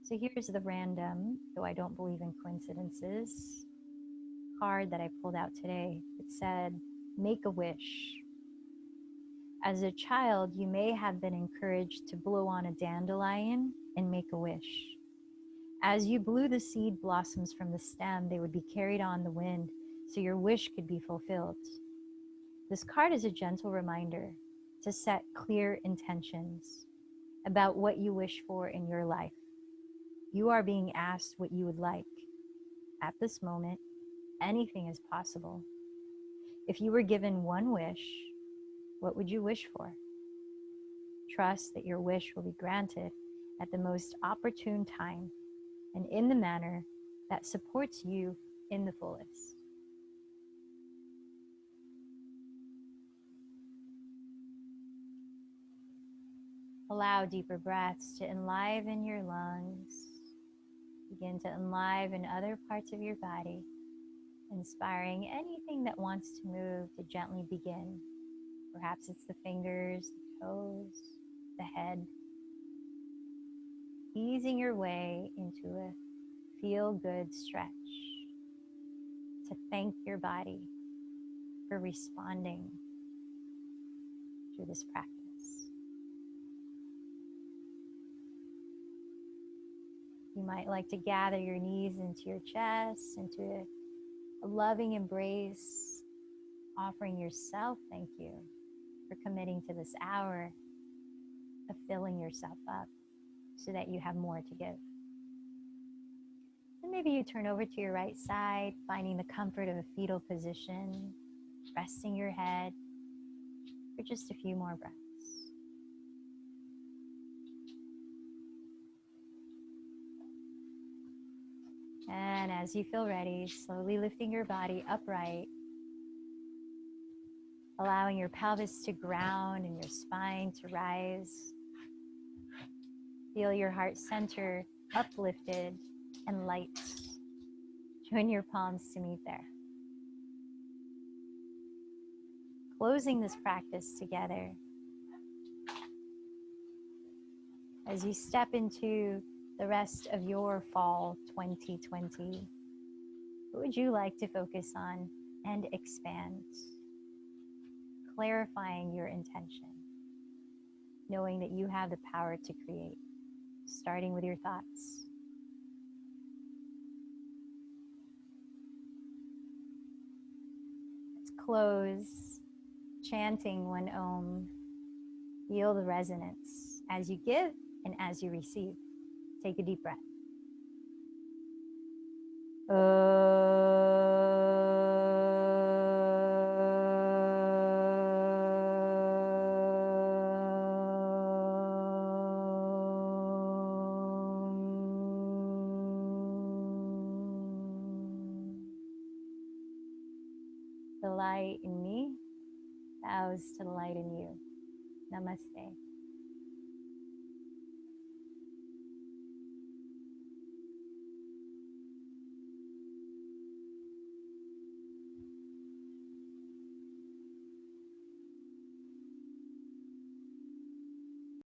So here's the random, though I don't believe in coincidences, card that I pulled out today. It said, make a wish. As a child, you may have been encouraged to blow on a dandelion and make a wish. As you blew, the seed blossoms from the stem. They would be carried on the wind so your wish could be fulfilled. This card is a gentle reminder to set clear intentions about what you wish for in your life. You are being asked what you would like. At this moment, anything is possible. If you were given one wish, what would you wish for? Trust that your wish will be granted at the most opportune time and in the manner that supports you in the fullest. Allow deeper breaths to enliven your lungs. Begin to enliven other parts of your body, inspiring anything that wants to move to gently begin. Perhaps it's the fingers, the toes, the head. Easing your way into a feel-good stretch. to thank your body for responding through this practice. You might like to gather your knees into your chest, into a loving embrace, offering yourself thank you for committing to this hour of filling yourself up so that you have more to give. And maybe you turn over to your right side, finding the comfort of a fetal position, resting your head for just a few more breaths. And as you feel ready, slowly lifting your body upright, allowing your pelvis to ground and your spine to rise. Feel your heart center uplifted and light. Join your palms to meet there. Closing this practice together. As you step into the rest of your fall 2020, what would you like to focus on and expand? Clarifying your intention, knowing that you have the power to create, starting with your thoughts. Let's close chanting one Om. Feel the resonance as you give and as you receive. Take a deep breath. The light in me bows to the light in you. Namaste.